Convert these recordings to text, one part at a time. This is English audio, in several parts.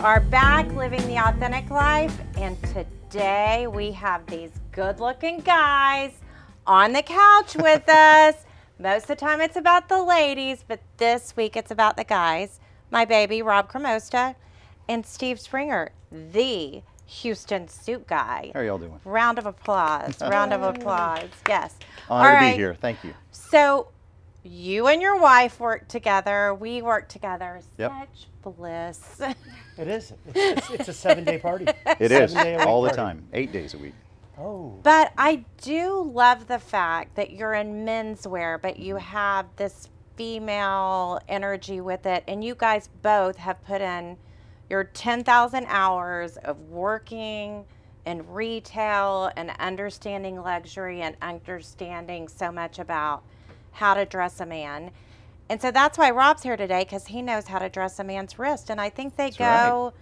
are back living the authentic life, and today we have these good-looking guys on the couch with us. Most of the time it's about the ladies, but this week it's about the guys. My baby, Rob Cremosta, and Steve Springer, the Houston suit guy. How are y'all doing? Round of applause. Round of applause. Yes. Honored to be here. Thank you. So you and your wife work together. We work together. Yep. Such bliss. It is. It's a 7-day party. It is. 7-day-a-week All the party. time. 8 days a week. Oh. But I do love the fact that you're in menswear, but you have this female energy with it. And you guys both have put in your 10,000 hours of working in retail and understanding luxury and understanding so much about how to dress a man. And so that's why Rob's here today, because he knows how to dress a man's wrist. And I think they That's go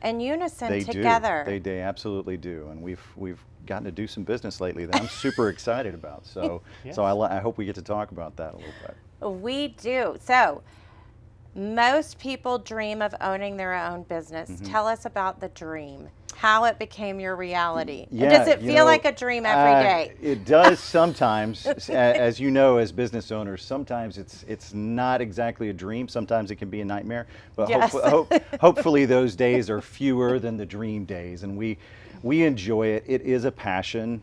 in unison They together. do. They absolutely do. And we've gotten to do some business lately that I'm super excited about. So Yes. so I hope we get to talk about that a little bit. We do. So most people dream of owning their own business. Tell us about the dream, how it became your reality. And does it feel like a dream every day? It does sometimes. As you know, as business owners, sometimes it's not exactly a dream. Sometimes it can be a nightmare. But Yes. hopefully those days are fewer than the dream days. And we enjoy it. It is a passion.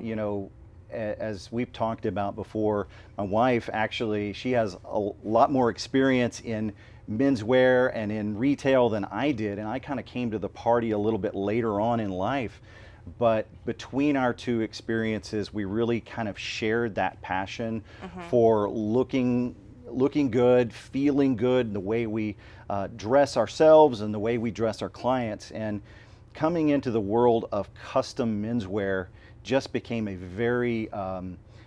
You know, as we've talked about before, my wife actually, she has a lot more experience in menswear and in retail than I did, and I kind of came to the party a little bit later on in life. But between our two experiences, we really kind of shared that passion for looking good, feeling good, the way we dress ourselves and the way we dress our clients. And coming into the world of custom menswear just became a very,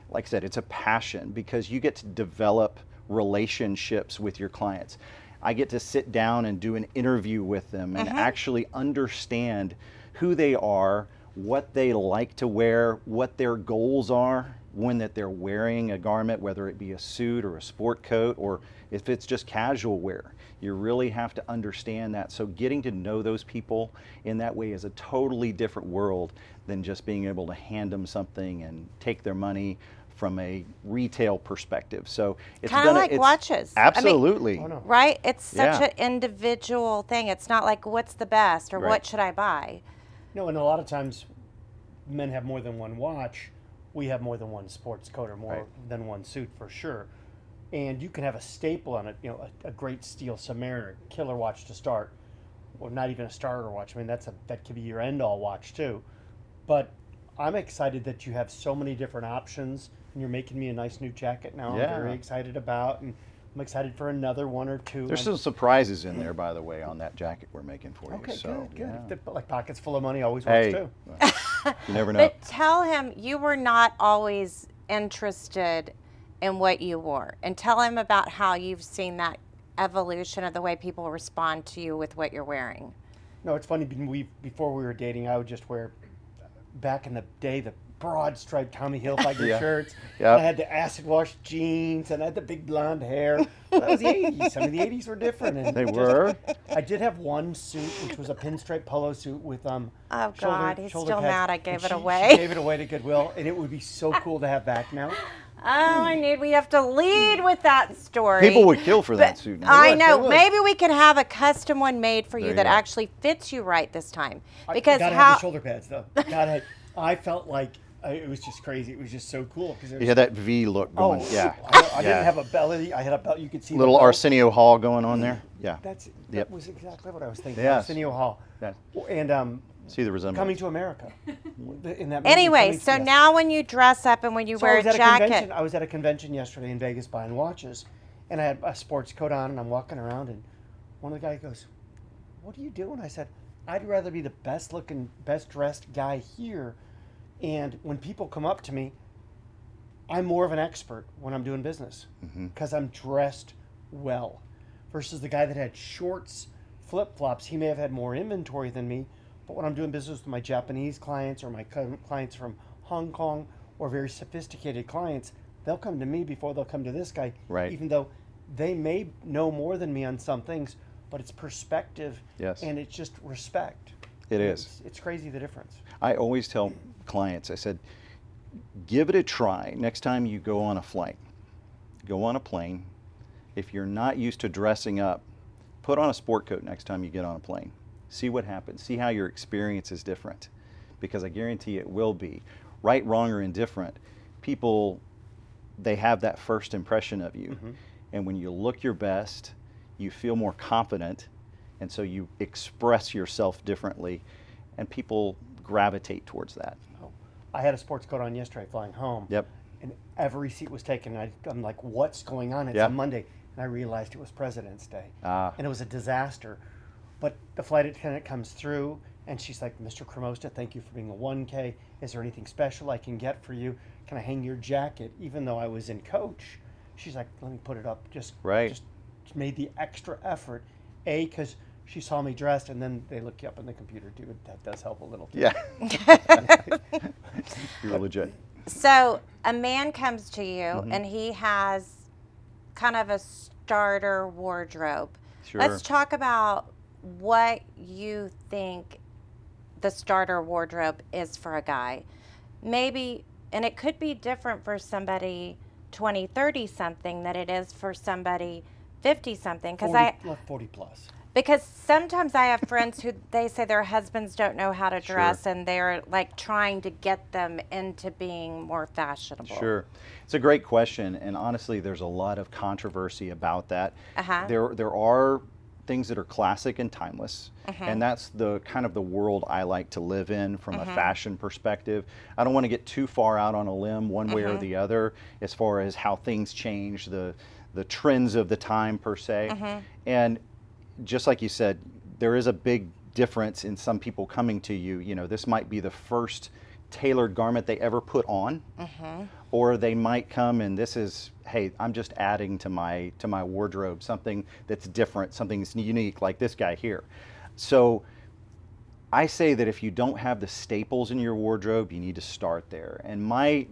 like I said, it's a passion, because you get to develop relationships with your clients. I get to sit down and do an interview with them and actually understand who they are, what they like to wear, what their goals are when that they're wearing a garment, whether it be a suit or a sport coat, or if it's just casual wear. You really have to understand that. So getting to know those people in that way is a totally different world than just being able to hand them something and take their money from a retail perspective. So it's kind of like watches. Absolutely. Oh, no. Right? It's such Yeah. an individual thing. It's not like what's the best or Right. what should I buy. No, and a lot of times men have more than one watch. We have more than one sports coat or more Right. than one suit for sure. And you can have a staple on it, you know, a great steel Submariner, killer watch to start, or not even a starter watch. I mean, that could be your end-all watch too. But I'm excited that you have so many different options, and you're making me a nice new jacket now. Yeah. I'm very excited about, and I'm excited for another one or two. There's some surprises in there, by the way, on that jacket we're making for you. Okay, So, good. yeah. If like pockets full of money always Hey, works too. you never know. But tell him you were not always interested in what you wore. And tell him about how you've seen that evolution of the way people respond to you with what you're wearing. No, it's funny. Before we were dating, I would just wear, back in the day, the broad striped Tommy Hilfiger Yeah. shirts. Yep. And I had the acid wash jeans, and I had the big blonde hair. That was the 80s. I mean, the 80s were different. And They were. I did have one suit, which was a pinstripe polo suit with Oh God, he's shoulder still pads. mad I And gave it she away. gave it away to Goodwill, and it would be so cool to have back now. Oh, I knew we have to lead with that story. People would kill for that suit. I would, know. they would. Maybe we could have a custom one made for There you you that go. actually fits you right this time. I Because gotta have the shoulder pads though. I felt like it was just crazy. It was just so cool because You had that V look going. Yeah. I didn't have a belly. I had a belt. You could see the Little belt. Arsenio Hall going on there. Yeah. That Yep. was exactly what I was thinking. Yes. Arsenio Hall. Yeah. And See the resemblance. Coming to America. In that movie, anyway, Coming to- so yes. now when you dress up and when you So wear I a was at jacket, I was at a convention yesterday in Vegas buying watches, and I had a sports coat on, and I'm walking around, and one of the guys goes, "What are you doing?" I said, "I'd rather be the best looking, best dressed guy here, and when people come up to me, I'm more of an expert when I'm doing business because I'm dressed well, versus the guy that had shorts, flip flops. He may have had more inventory than me." But when I'm doing business with my Japanese clients or my clients from Hong Kong or very sophisticated clients, they'll come to me before they'll come to this guy. Right. Even though they may know more than me on some things, but it's perspective. Yes. And it's just respect. It is. It's crazy the difference. I always tell clients, I said, give it a try. Next time you go on a flight, go on a plane. If you're not used to dressing up, put on a sport coat next time you get on a plane. See what happens. See how your experience is different. Because I guarantee it will be. Right, wrong, or indifferent, people, they have that first impression of you. And when you look your best, you feel more confident, and so you express yourself differently, and people gravitate towards that. Oh, I had a sports coat on yesterday flying home. Yep. And every seat was taken. I'm like, what's going on? It's Yeah. a Monday. And I realized it was President's Day. Ah. And it was a disaster. But the flight attendant comes through, and she's like, Mr. Cremosta, thank you for being a 1K. Is there anything special I can get for you? Can I hang your jacket? Even though I was in coach, she's like, let me put it up. Just made the extra effort. Because she saw me dressed, and then they look you up on the computer, too. That does help a little, too. Yeah. You're legit. So a man comes to you and he has kind of a starter wardrobe. Sure. Let's talk about what you think the starter wardrobe is for a guy. Maybe, and it could be different for somebody 20, 30 something than it is for somebody 50 something. 40 plus. Because sometimes I have friends who they say their husbands don't know how to dress, Sure. and they're like trying to get them into being more fashionable. Sure. It's a great question, and honestly, there's a lot of controversy about that. There are things that are classic and timeless, and that's the kind of the world I like to live in from a fashion perspective. I don't want to get too far out on a limb one way or the other as far as how things change, the trends of the time per se. And just like you said, there is a big difference in some people coming to you. You know, this might be the first tailored garment they ever put on, or they might come and this is, hey, I'm just adding to my wardrobe something that's different, something that's unique, like this guy here. So I say that if you don't have the staples in your wardrobe, you need to start there. And my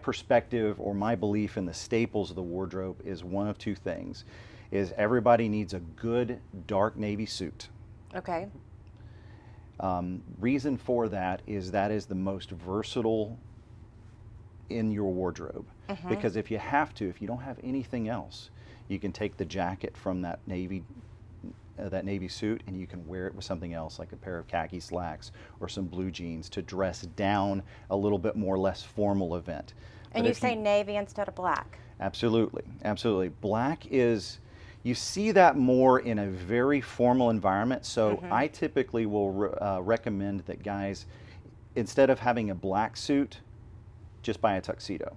perspective or my belief in the staples of the wardrobe is one of two things. Is everybody needs a good dark navy suit. Okay. Reason for that is the most versatile in your wardrobe. Because if you don't have anything else, you can take the jacket from that navy suit and you can wear it with something else, like a pair of khaki slacks or some blue jeans to dress down a little bit more less formal event. And you say navy instead of black. Absolutely, absolutely. Black is, you see that more in a very formal environment, so I typically will recommend that guys, instead of having a black suit, just buy a tuxedo.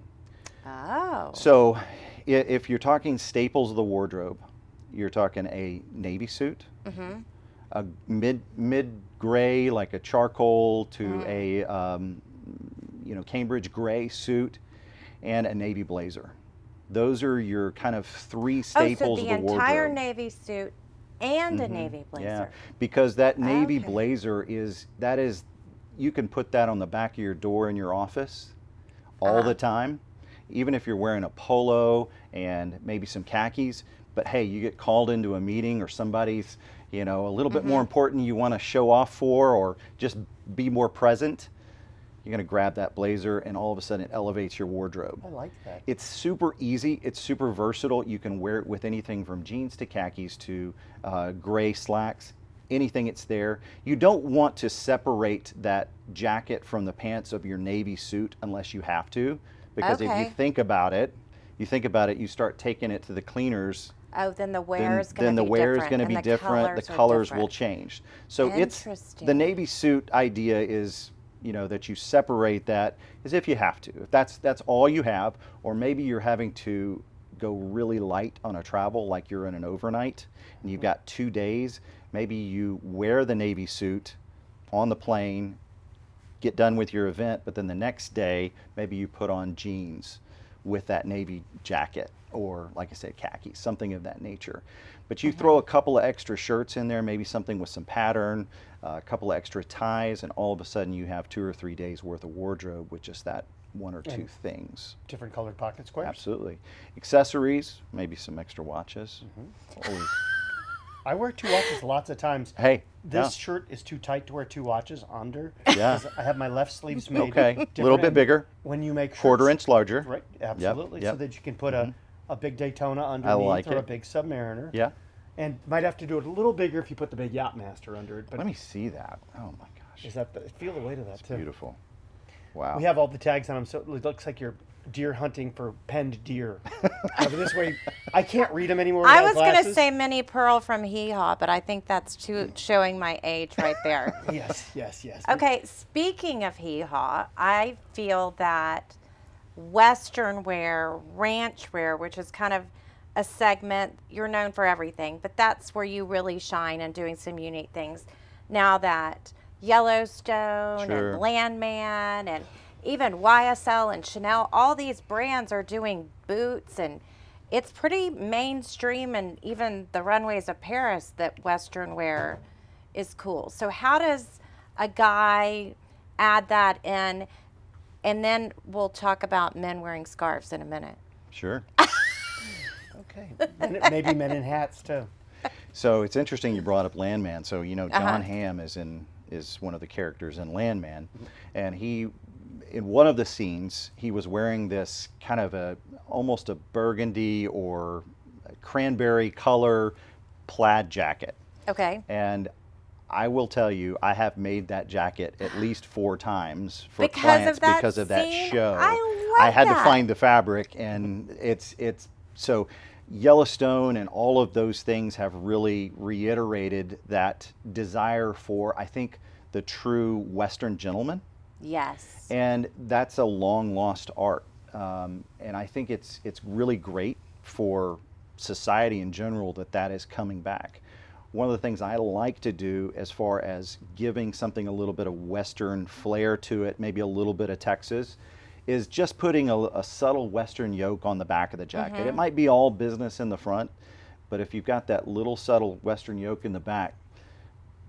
Oh. So if you're talking staples of the wardrobe, you're talking a navy suit, a mid gray, like a charcoal to a Cambridge gray suit, and a navy blazer. Those are your kind of three staples of the wardrobe. So the entire navy suit and a navy blazer. Yeah, because that navy Okay. blazer is, you can put that on the back of your door in your office all the time, even if you're wearing a polo and maybe some khakis. But hey, you get called into a meeting or somebody's, a little bit more important you want to show off for, or just be more present. You're going to grab that blazer and all of a sudden it elevates your wardrobe. I like that. It's super easy. It's super versatile. You can wear it with anything from jeans to khakis to gray slacks, anything it's there. You don't want to separate that jacket from the pants of your navy suit unless you have to, because if you think about it, you start taking it to the cleaners. Oh, then the wear is going to be different. Then the wear is going to be and different. The colors will change. So it's the navy suit idea is, that you separate that as if you have to. If that's all you have, or maybe you're having to go really light on a travel, like you're in an overnight and you've got 2 days, maybe you wear the navy suit on the plane, get done with your event, but then the next day, maybe you put on jeans with that navy jacket, or like I said, khakis, something of that nature. But you throw a couple of extra shirts in there, maybe something with some pattern, a couple of extra ties, and all of a sudden you have 2 or 3 days worth of wardrobe with just that one or two things. Different colored pocket squares. Absolutely. Accessories, maybe some extra watches. Always. I wear 2 watches lots of times. Hey, This shirt is too tight to wear 2 watches under. Yeah. 'Cause I have my left sleeves made okay, a little different, bit and bigger, when you make quarter shirts, inch larger. right? Absolutely, yep. so that you can put a big Daytona underneath like or a it. big Submariner. Yeah. And might have to do it a little bigger if you put the big Yachtmaster under it. But Let me see that. Oh my gosh, is that feel the weight of that too? beautiful. Wow. We have all the tags on them, so it looks like you're deer hunting for penned deer. But this way, I can't read them anymore. I without was going to glasses. say Minnie Pearl from Hee Haw, but I think that's showing my age right there. Yes. Okay, speaking of Hee Haw, I feel that Western wear, ranch wear, which is kind of a segment, you're known for everything, but that's where you really shine and doing some unique things. Now that Yellowstone Sure. and Landman and even YSL and Chanel, all these brands are doing boots, and it's pretty mainstream, and even the runways of Paris that Western wear is cool. So how does a guy add that in? And then we'll talk about men wearing scarves in a minute. Sure. Okay. And maybe men in hats too. So it's interesting you brought up Landman. So John Uh-huh. Hamm is one of the characters in Landman, and in one of the scenes he was wearing this kind of almost a burgundy or a cranberry color plaid jacket. Okay. And I will tell you, I have made that jacket at least 4 times for Because clients of that because of that scene? show. I I love had that. to find the fabric, and it's so Yellowstone and all of those things have really reiterated that desire for, I think, the true Western gentleman. Yes. And that's a long lost art. And I think it's really great for society in general that is coming back. One of the things I like to do as far as giving something a little bit of Western flair to it, maybe a little bit of Texas, is just putting a subtle Western yoke on the back of the jacket. It might be all business in the front, but if you've got that little subtle Western yoke in the back,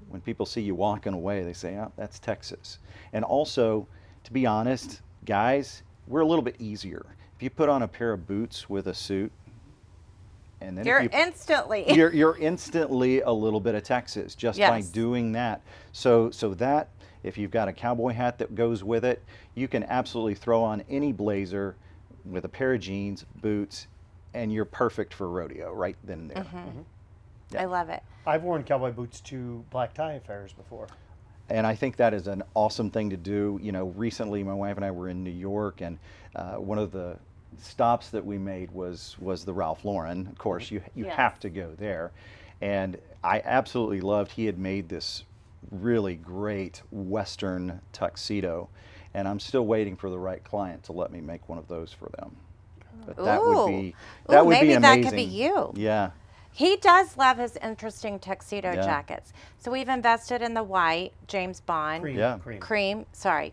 when people see you walking away, they say, oh, that's Texas. And also, to be honest, guys, we're a little bit easier. If you put on a pair of boots with a suit, and then You're if you, instantly. you're instantly a little bit of Texas just by Yes. doing that. So that, if you've got a cowboy hat that goes with it, you can absolutely throw on any blazer with a pair of jeans, boots, and you're perfect for rodeo right then and there. I love it. I've worn cowboy boots to black tie affairs before. And I think that is an awesome thing to do. Recently my wife and I were in New York, and one of the stops that we made was the Ralph Lauren. Of course, you Yes. have to go there. And I absolutely loved, he had made this really great Western tuxedo, and I'm still waiting for the right client to let me make one of those for them. But that would be Ooh, would maybe be amazing. that could be you. Yeah. He does love his interesting tuxedo Yeah. jackets. So we've invested in the white, James Bond. Cream. Yeah. Cream.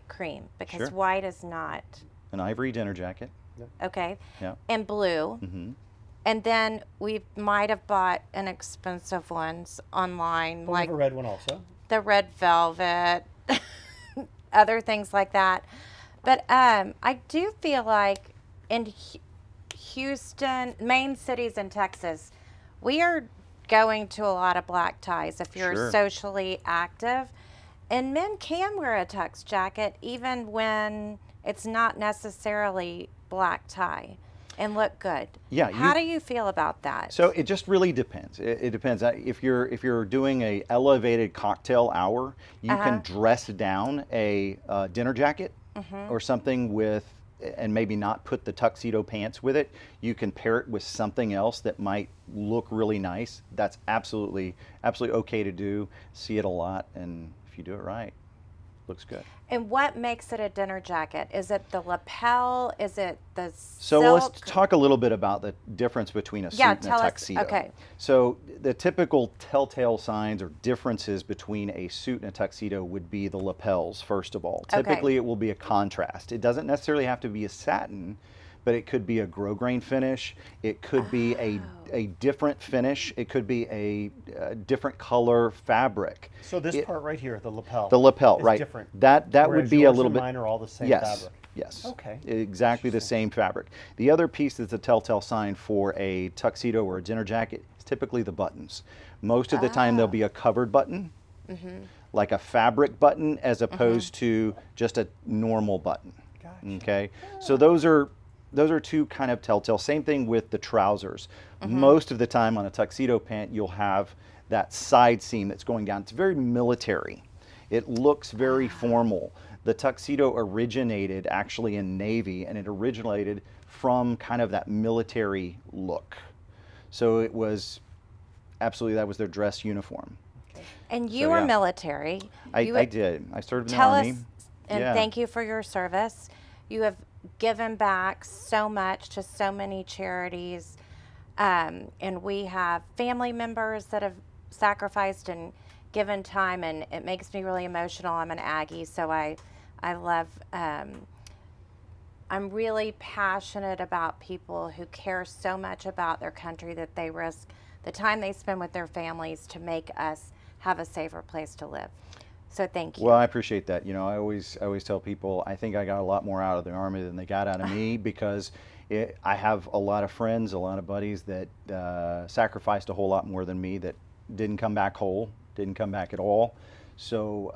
Cream, because Sure. white is not. An ivory dinner jacket. Okay. Yeah. And blue. Hmm. And then we might have bought inexpensive ones online, We'll like have a red one also. the red velvet, other things like that. But I do feel like in Houston, main cities in Texas, we are going to a lot of black ties if you're Sure. socially active. And men can wear a tux jacket even when it's not necessarily black tie and look good. Yeah, How you- do you feel about that? So it just really depends. It depends. If you're doing a elevated cocktail hour, you Uh-huh. can dress down a dinner jacket Mm-hmm. or something with, and maybe not put the tuxedo pants with it. You can pair it with something else that might look really nice. That's absolutely okay to do. See it a lot, and if you do it right, looks good. And what makes it a dinner jacket? Is it the lapel? Is it the So silk? let's talk a little bit about the difference between a suit Yeah, and a tell us. tuxedo. Okay. So the typical telltale signs or differences between a suit and a tuxedo would be the lapels, first of all. Okay. Typically it will be a contrast. It doesn't necessarily have to be a satin, but it could be a grosgrain finish. It could be a different finish. It could be a different color fabric. So this It- part right here, the lapel. The lapel, is right? different. That would Whereas be a yours little and bit. mine are all the same Yes. fabric. Yes. Okay. Exactly the same fabric. The other piece that's a telltale sign for a tuxedo or a dinner jacket is typically the buttons. Most of the time there'll be a covered button, like a fabric button, as opposed to just a normal button. Gotcha. Okay. So those are two kind of telltale. Same thing with the trousers. Most of the time on a tuxedo pant, you'll have that side seam that's going down. It's very military. It looks very formal. The tuxedo originated actually in Navy, and it originated from kind of that military look. So it was absolutely, that was their dress uniform. And you So, were yeah. military. I did. I served in the Tell Army. us, and Yeah. thank you for your service. You have given back so much to so many charities. And we have family members that have sacrificed and given time, and it makes me really emotional. I'm an Aggie, so I love, I'm really passionate about people who care so much about their country that they risk the time they spend with their families to make us have a safer place to live. So thank you. Well, I appreciate that. You know, I always tell people I think I got a lot more out of the Army than they got out of me, because I have a lot of friends, a lot of buddies that sacrificed a whole lot more than me, that didn't come back whole, didn't come back at all. So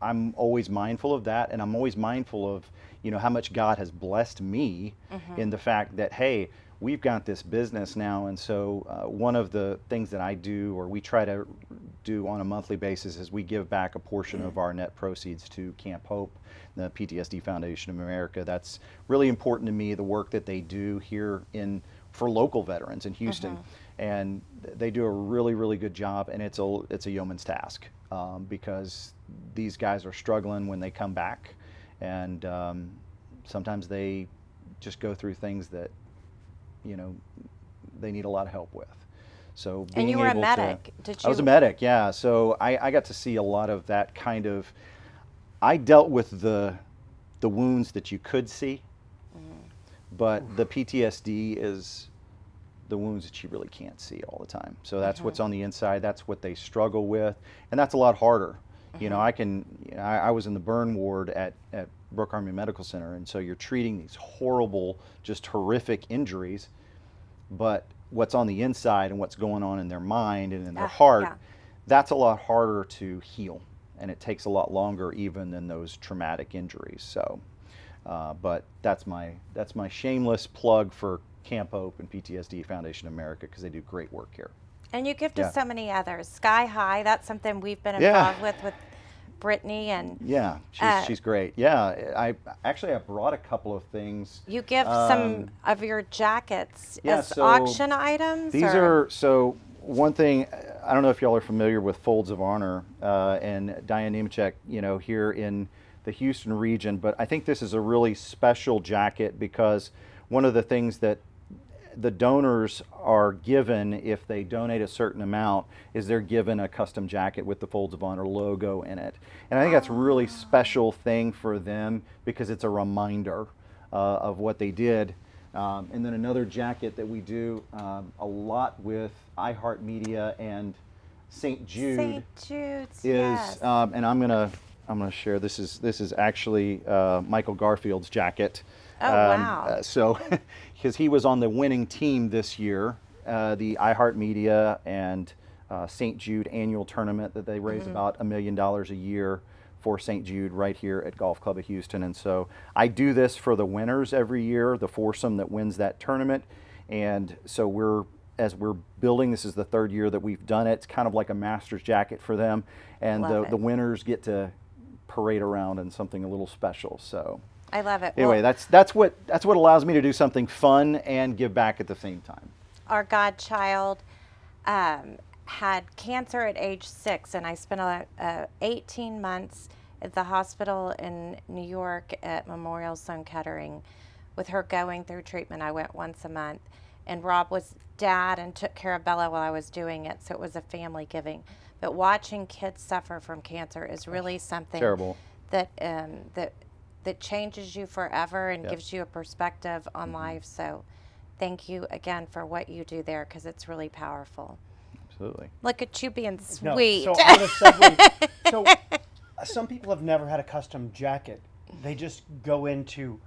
I'm always mindful of that, and I'm always mindful of, you know, how much God has blessed me in the fact that, hey, we've got this business now, and so one of the things that I do, or we try to do on a monthly basis, is we give back a portion of our net proceeds to Camp Hope, the PTSD Foundation of America. That's really important to me, the work that they do here for local veterans in Houston. And they do a really, really good job, and it's a yeoman's task, because these guys are struggling when they come back, and sometimes they just go through things that, you know, they need a lot of help with. So being and you were a able medic. Did you? I was a medic, yeah. So I got to see a lot of that kind of. I dealt with the wounds that you could see, but the PTSD is the wounds that you really can't see all the time. So that's what's on the inside. That's what they struggle with, and that's a lot harder. You know, I was in the burn ward at Brooke Army Medical Center, and so you're treating these horrible, just horrific injuries, but what's on the inside and what's going on in their mind and in their heart, that's a lot harder to heal, and it takes a lot longer even than those traumatic injuries. So, but that's my shameless plug for Camp Hope and PTSD Foundation of America, because they do great work here. And you give to so many others. Sky High, that's something we've been involved with Brittany, and yeah, she's great. Yeah, I brought a couple of things. you give some of your jackets as so auction items. These are, so one thing, I don't know if y'all are familiar with Folds of Honor and Diane Nemechek, you know, here in the Houston region, but I think this is a really special jacket, because one of the things that the donors are given, if they donate a certain amount, is they're given a custom jacket with the Folds of Honor logo in it. And I think that's a really special thing for them, because it's a reminder of what they did. And then another jacket that we do a lot with iHeartMedia and St. Jude. St. Jude's, is, yes. and I'm gonna share. This is actually Michael Garfield's jacket. Oh, wow. So, because he was on the winning team this year, the iHeartMedia and St. Jude annual tournament that they raise about $1 million a year for St. Jude right here at Golf Club of Houston. And so I do this for the winners every year, the foursome that wins that tournament. And so as we're building, this is the third year that we've done it. It's kind of like a master's jacket for them. And the winners get to parade around in something a little special. So I love it. anyway, Well, that's what allows me to do something fun and give back at the same time. our godchild had cancer at age 6, and I spent 18 months at the hospital in New York at Memorial Sloan Kettering with her going through treatment. I went once a month, and Rob was dad and took care of Bella while I was doing it, so it was a family giving. But watching kids suffer from cancer is really something Terrible. that changes you forever and gives you a perspective on life. So thank you again for what you do there, because it's really powerful. Absolutely. Look at you being No, sweet. so I'm gonna segue. So some people have never had a custom jacket they just go into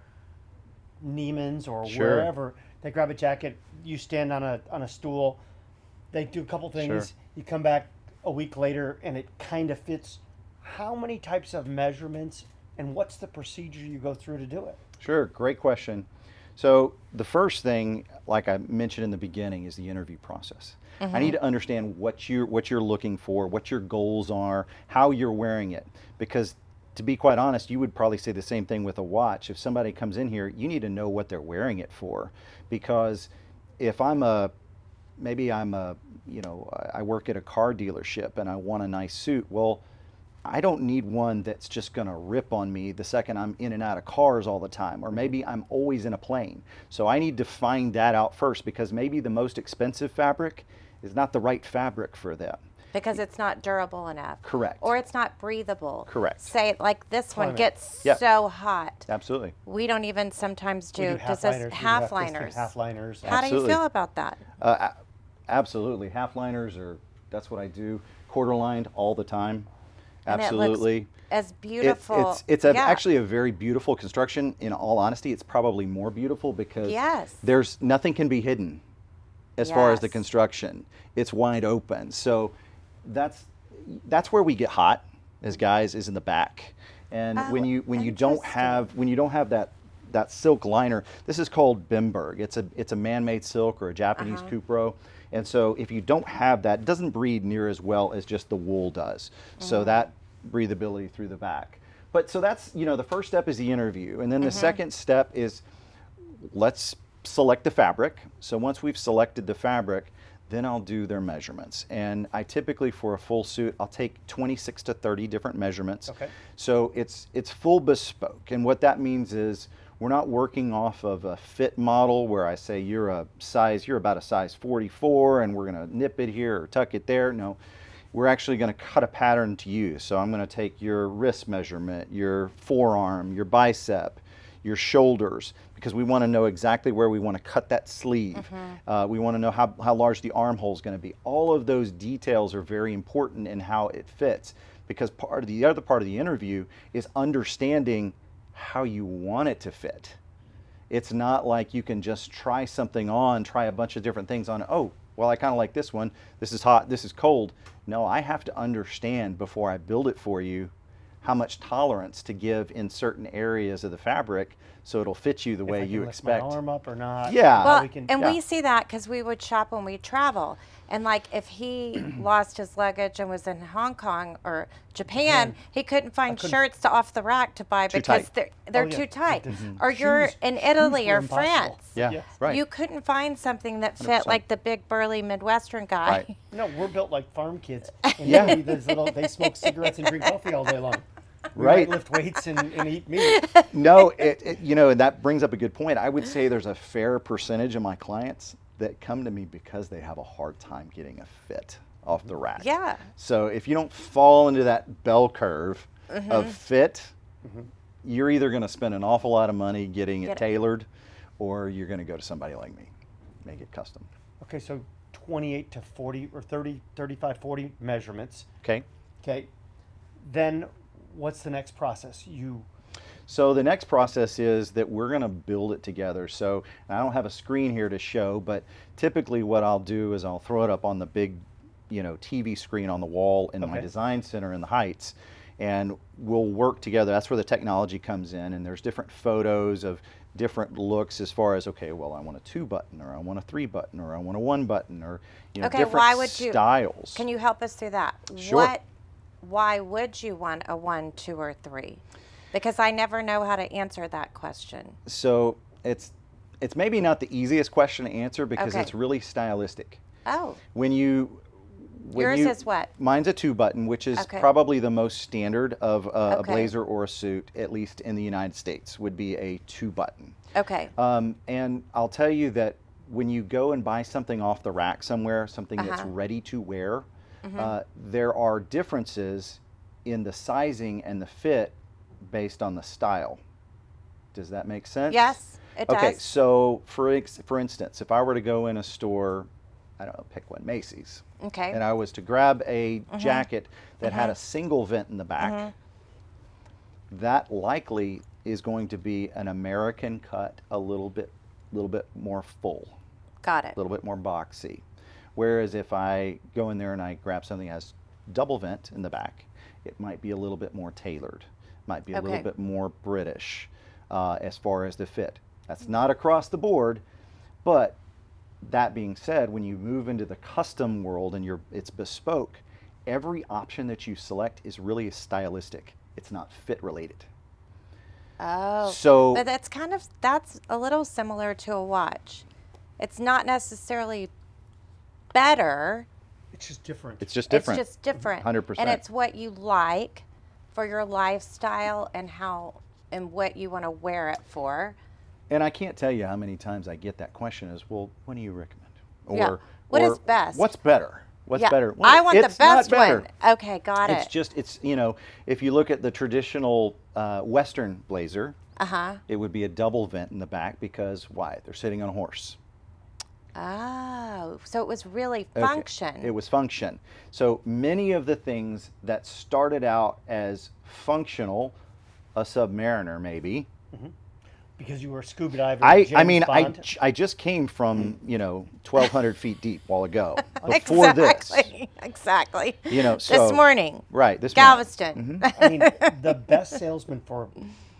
Neiman's or Sure. wherever. They grab a jacket. You stand on a stool. They do a couple things. Sure. You come back a week later, and it kind of fits. How many types of measurements, and what's the procedure you go through to do it? Sure, great question. So the first thing, like I mentioned in the beginning, is the interview process. I need to understand what you're looking for, what your goals are, how you're wearing it. Because to be quite honest, you would probably say the same thing with a watch. If somebody comes in here, you need to know what they're wearing it for. Because if maybe I'm a, I work at a car dealership and I want a nice suit, well, I don't need one that's just going to rip on me the second I'm in and out of cars all the time, or maybe I'm always in a plane. So I need to find that out first, because maybe the most expensive fabric is not the right fabric for them. Because it's not durable enough. Correct. Or it's not breathable. Correct. Say, like this one Climate. gets Yep. so hot. Absolutely. We don't even sometimes We do. Does this half-liners. half We have liners? half liners. How do you Absolutely. feel about that? Absolutely. Half liners that's what I do. Quarter lined all the time. And Absolutely. it looks as beautiful. It's Yeah. actually a very beautiful construction. In all honesty, it's probably more beautiful because Yes. there's nothing can be hidden as far as the Yes. construction. It's wide open. So that's where we get hot as guys, is in the back. And Oh, when you don't have that silk liner, this is called Bimberg. It's a man-made silk or a Japanese cupro. And so if you don't have that, it doesn't breathe near as well as just the wool does. So that breathability through the back. But so that's, the first step is the interview. And then the second step is, let's select the fabric. So once we've selected the fabric, then I'll do their measurements. And I typically, for a full suit, I'll take 26 to 30 different measurements. Okay. So it's full bespoke. And what that means is, we're not working off of a fit model where I say you're about a size 44 and we're going to nip it here or tuck it there. No, we're actually going to cut a pattern to you. So I'm going to take your wrist measurement, your forearm, your bicep, your shoulders, because we want to know exactly where we want to cut that sleeve. We want to know how large the armhole is going to be. All of those details are very important in how it fits, because the other part of the interview is understanding how you want it to fit. It's not like you can just try something on, try a bunch of different things on. Oh, well, I kind of like this one. This is hot, this is cold. No, I have to understand before I build it for you how much tolerance to give in certain areas of the fabric so it'll fit you the way you expect. My arm up or not. Yeah. Well, we can, and yeah. we see that because we would shop when we travel. And like if he lost his luggage and was in Hong Kong or Japan, he couldn't find shirts to off the rack to buy because tight. they're Oh, yeah. too tight. Mhm. Or you're Shoes- in Italy shoes were or impossible. France. Yeah, Yes. right. You couldn't find something that fit 100%. like the big burly Midwestern guy. Right. No, we're built like farm kids. And Yeah. they smoke cigarettes and drink coffee all day long. We Right. might lift weights and eat meat. No, and that brings up a good point. I would say there's a fair percentage of my clients that come to me because they have a hard time getting a fit off the rack. Yeah. So if you don't fall into that bell curve of fit, you're either going to spend an awful lot of money getting it tailored, or you're going to go to somebody like me, make it custom. Okay, so 28 to 40 or 30, 35, 40 measurements. Okay. Okay. Then what's the next process? So the next process is that we're going to build it together. So and I don't have a screen here to show, but typically what I'll do is I'll throw it up on the big, TV screen on the wall in my Okay. design center in the Heights, and we'll work together. That's where the technology comes in, and there's different photos of different looks as far as, okay, well, I want a 2-button, or I want a 3-button, or I want a 1-button, or Okay, different why would you- styles. Can you help us through that? Sure. Why would you want a 1, 2, or 3? Because I never know how to answer that question. So it's maybe not the easiest question to answer because Okay. it's really stylistic. Oh, When yours is what? Mine's a 2-button, which is Okay. probably the most standard of a Okay. blazer or a suit, at least in the United States, would be a 2-button. Okay. And I'll tell you that when you go and buy something off the rack somewhere, something that's ready to wear, there are differences in the sizing and the fit based on the style. Does that make sense? Yes, it Okay, does. so for instance, if I were to go in a store, I don't know, pick one, Macy's, Okay. and I was to grab a jacket that had a single vent in the back, that likely is going to be an American cut, a little bit more full, Got a it. little bit more boxy. Whereas if I go in there and I grab something that has double vent in the back, it might be a little bit more tailored, might be a little Okay. bit more British as far as the fit. That's not across the board, but that being said, when you move into the custom world and it's bespoke, every option that you select is really stylistic. It's not fit related. Oh, So but that's a little similar to a watch. It's not necessarily better. It's just different. it's just different. It's just different. 100%. And it's what you like for your lifestyle and what you want to wear it for. And I can't tell you how many times I get that question is, well, what do you recommend? Or, Yeah. What is best? What's better? What's Yeah, better? I want the it's not best better. one. Okay, got it. It's if you look at the traditional Western blazer, Uh-huh. it would be a double vent in the back because why? They're sitting on a horse. Oh, so it was really Okay. function. It was function. So many of the things that started out as functional, a Submariner maybe. Because you were a scuba diver. I James mean, Bond. I just came from 1,200 feet deep while ago. Before this, Exactly. so this morning, right, this morning. Galveston. I mean, the best salesman for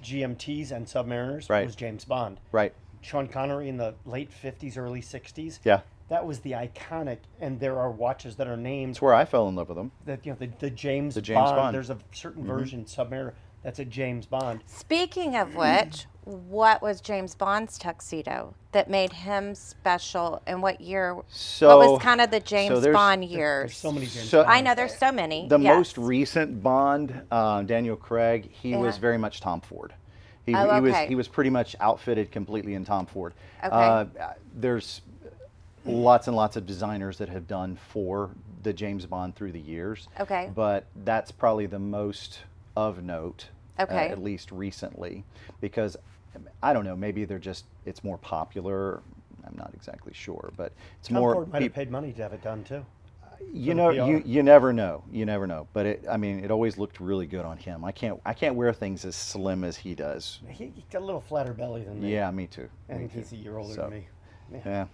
GMTs and Submariners Right. was James Bond. Right. Sean Connery in the late 50s, early 60s. Yeah. That was the iconic, and there are watches that are named That's where I fell in love with them. that the James, The James Bond. There's a certain version Submariner that's a James Bond. Speaking of which, what was James Bond's tuxedo that made him special, and what year? So what was kind of the James there's- Bond There's years? so many James So- Bonds. I know there's so many. The yes. most recent Bond, Daniel Craig, he was Yeah. very much Tom Ford. He, Oh, he was okay. he was pretty much outfitted completely in Tom Ford. Okay. There's lots and lots of designers that have done for the James Bond through the years. Okay. But that's probably the most of note, Okay. at least recently, because I don't know, maybe it's more popular. I'm not exactly sure, but it's Tom more. Ford might have paid money to have it done too. You for know, the PR. you never know. You never know. But it always looked really good on him. I can't wear things as slim as he does. He got a little flatter belly than me. Yeah, me too. And Me too. he's a year older So, than me. Yeah.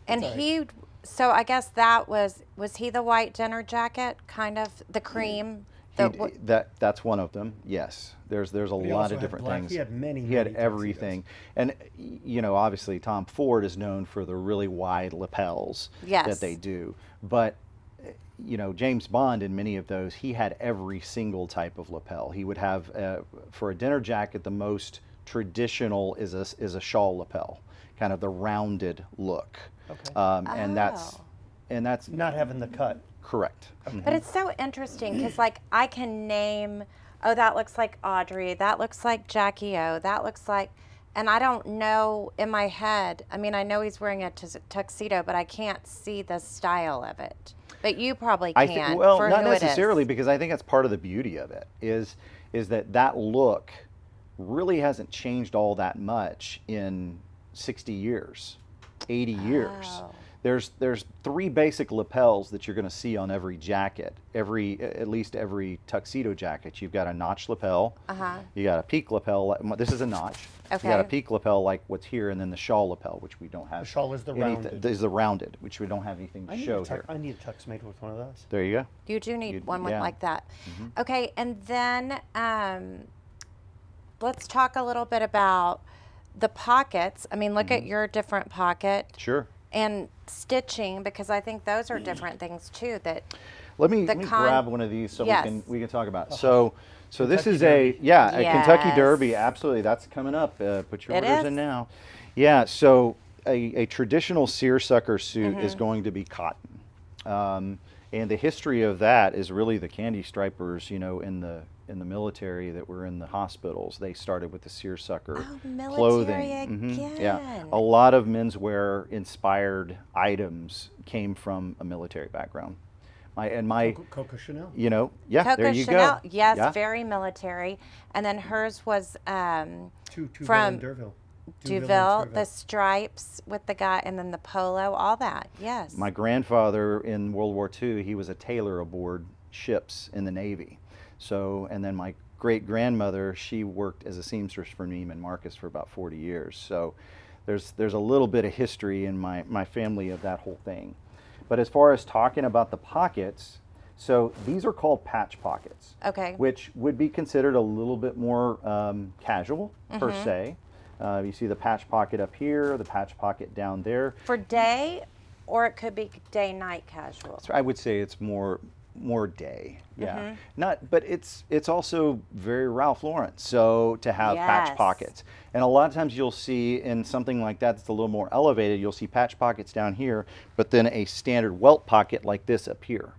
And It's all he, so I guess that was he the white dinner jacket, kind of the cream? That's one of them. Yes. There's a He lot also of had different black. things. He had many. He had many everything. And obviously Tom Ford is known for the really wide lapels Yes. that they do. But James Bond in many of those, he had every single type of lapel. He would have for a dinner jacket, the most traditional is a shawl lapel, kind of the rounded look. Okay. And that's Not having the cut. correct. But it's so interesting because, like, I can name, oh, that looks like Audrey, that looks like Jackie O, that looks like, and I don't know in my head. I mean, I know he's wearing a tuxedo, but I can't see the style of it. But you probably I can. think, well, for not who it is. necessarily, because I think that's part of the beauty of it is that look really hasn't changed all that much in 60 years, 80 years. Oh. There's three basic lapels that you're going to see on every jacket, at least every tuxedo jacket. You've got a notch lapel. Uh-huh. You got a peak lapel. This is a notch. You got a Okay. peak lapel like what's here, and then the shawl lapel, which we don't have. The shawl is the anything- rounded. Is the rounded, which we don't have anything to show here. I need a tux made with one of those. There you go. You do need You'd- one yeah. like that. Okay, and then let's talk a little bit about the pockets. I mean, look at your different pocket Sure. and stitching, because I think those are different things too. That Let me The grab one of these so Yes. we can talk about it. So this Kentucky is a Kentucky Yes. Derby. Absolutely, that's coming up. Put your It orders is. in now. Yeah. So a traditional seersucker suit is going to be cotton, and the history of that is really the candy stripers. In the military that were in the hospitals, they started with the seersucker Oh, military clothing. Yeah, again. a lot of menswear inspired items came from a military background. My Coco Chanel. yeah, Coco there you Chanel, go. yes, Yeah. very military. And then hers was Two From Durville. Duville, the stripes with the guy, and then the polo, all that. Yes. My grandfather in World War II, he was a tailor aboard ships in the Navy. So, and then my great-grandmother, she worked as a seamstress for Neiman Marcus for about 40 years. So there's a little bit of history in my family of that whole thing. But as far as talking about the pockets, so these are called patch pockets, Okay. which would be considered a little bit more casual per se. You see the patch pocket up here, the patch pocket down there. For day, or it could be day-night casual. So I would say it's more day, yeah. But it's also very Ralph Lauren. So to have patch Yes. pockets, and a lot of times you'll see in something like that that's a little more elevated, you'll see patch pockets down here, but then a standard welt pocket like this up here.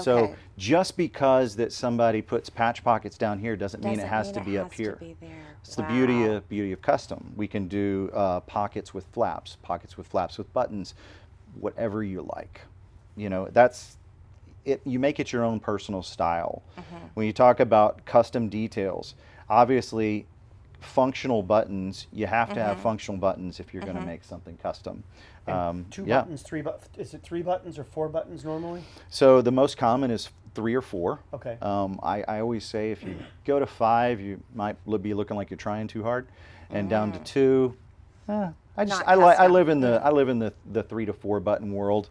So Okay. just because that somebody puts patch pockets down here doesn't mean it Doesn't has mean to it be up has here. to be there. It's the Wow. beauty of custom. We can do pockets with flaps with buttons, whatever you like. You know, that's it. You make it your own personal style. When you talk about custom details, obviously functional buttons, you have to have functional buttons if you're going to make something custom. Two yeah. buttons, is it 3 buttons or 4 buttons normally? So the most common is 3 or 4. Okay. I always say if you go to 5, you might be looking like you're trying too hard, and down to 2. I Not live in custom. I live in the 3 to 4 button world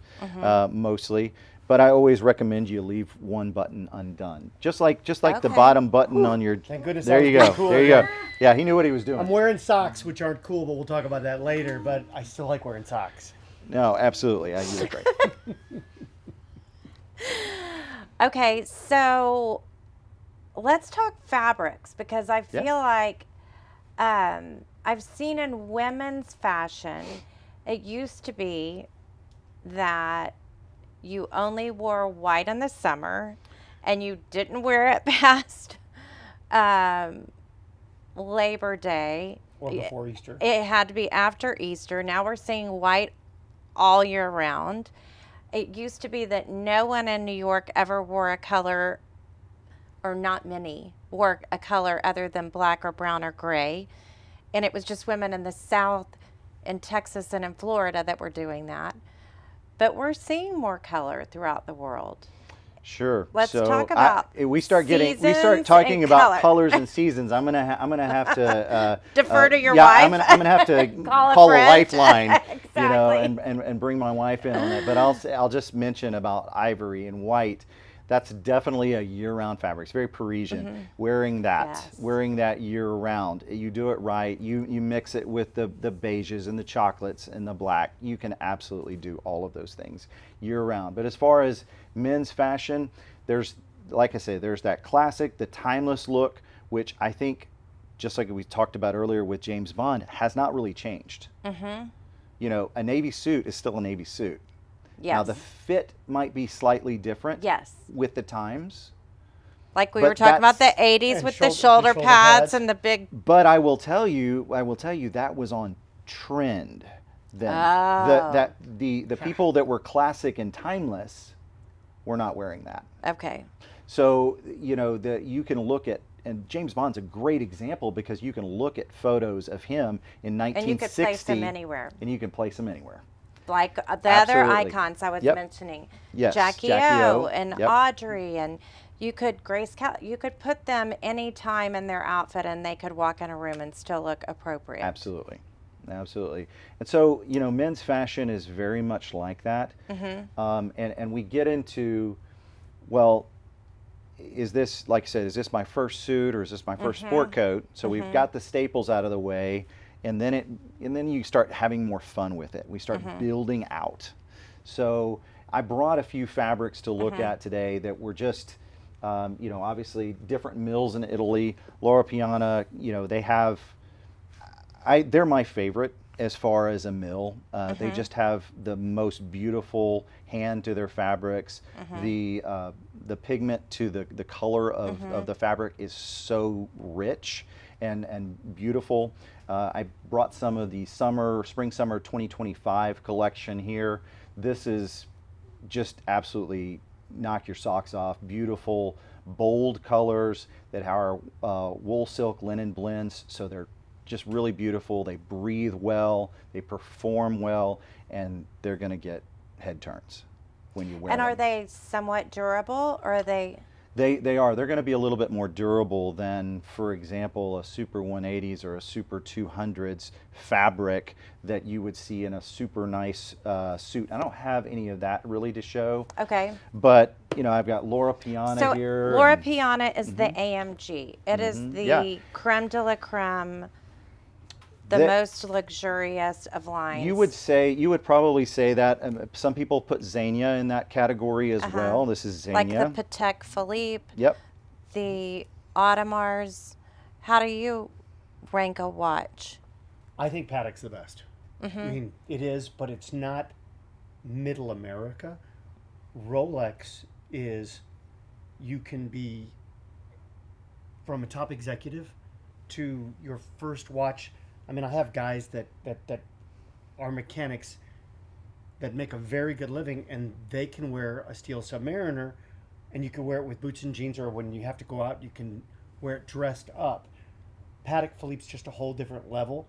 mostly, but I always recommend you leave one button undone, just like the Okay. bottom button on your. Thank goodness There that you was go. pretty cool There you there. go. Yeah, he knew what he was doing. I'm wearing socks, which aren't cool, but we'll talk about that later, but I still like wearing socks. No, absolutely. You look great. Okay, so let's talk fabrics, because I Yeah. feel like I've seen in women's fashion, it used to be that you only wore white in the summer and you didn't wear it past Labor Day. Or before Easter. It had to be after Easter. Now we're seeing white all year round. It used to be that no one in New York ever wore a color, or not many wore a color other than black or brown or gray. And it was just women in the South, in Texas and in Florida that were doing that. But we're seeing more color throughout the world. Sure. Let's so talk about we start seasons talking and about color. colors and seasons. I'm gonna have to Defer to your yeah, wife. I'm gonna have to Call a call a friend. lifeline, you know, Exactly. and bring my wife in on it. But I'll just mention about ivory and white. That's definitely a year-round fabric. It's very Parisian. Wearing that year-round. You do it right. You mix it with the beiges and the chocolates and the black. You can absolutely do all of those things year-round. But as far as men's fashion, there's, like I say, there's that classic, the timeless look, which I think, just like we talked about earlier with James Bond, has not really changed. You know, a navy suit is still a navy suit. Yes. Now the fit might be slightly different Yes. with the times, Like we but were talking about the that's- 80s And with the shoulder shoulder pads pads. and the big. but I will tell you that was on trend then. Oh. The people that were classic and timeless were not wearing that. Okay. So, you know, you can look at, and James Bond's a great example because you can look at photos of him in 1960. And you could place them anywhere. And you can place them anywhere. Like the other Absolutely. icons I was Yep. mentioning, Yes, Jackie Jackie O O. and Yep. Audrey, and you could you could put them any time in their outfit, and they could walk in a room and still look appropriate. Absolutely. Absolutely. And so, you know, men's fashion is very much like that. And we get into, well, is this, like I said, is this my first suit or is this my first sport coat? So we've got the staples out of the way, and then you start having more fun with it. We start building out. So I brought a few fabrics to look at today that were just, you know, obviously different mills in Italy. Loro Piana, you know, they have, they're my favorite as far as a mill. They just have the most beautiful hand to their fabrics. The pigment to the color of the fabric is so rich and beautiful. I brought some of the spring-summer 2025 collection here. This is just absolutely knock your socks off. Beautiful, bold colors that are wool, silk, linen blends. So they're just really beautiful. They breathe well, they perform well, and they're going to get head turns when you wear And them. are they somewhat durable, or are they? They are. They're going to be a little bit more durable than, for example, a Super 180s or a Super 200s fabric that you would see in a super nice suit. I don't have any of that really to show. Okay. But, you know, I've got Laura Piana So here. Laura Piana is the AMG. It is the Yeah. creme de la creme, the That- most luxurious of lines. You would probably say that. Some people put Zegna in that category as well. This is Zegna. like the Patek Philippe, Yep. the Audemars. How do you rank a watch? I think Patek's the best. I mean, it is, but it's not middle America. Rolex is, you can be from a top executive to your first watch. I mean, I have guys that are mechanics that make a very good living, and they can wear a steel Submariner, and you can wear it with boots and jeans, or when you have to go out, you can wear it dressed up. Patek Philippe's just a whole different level.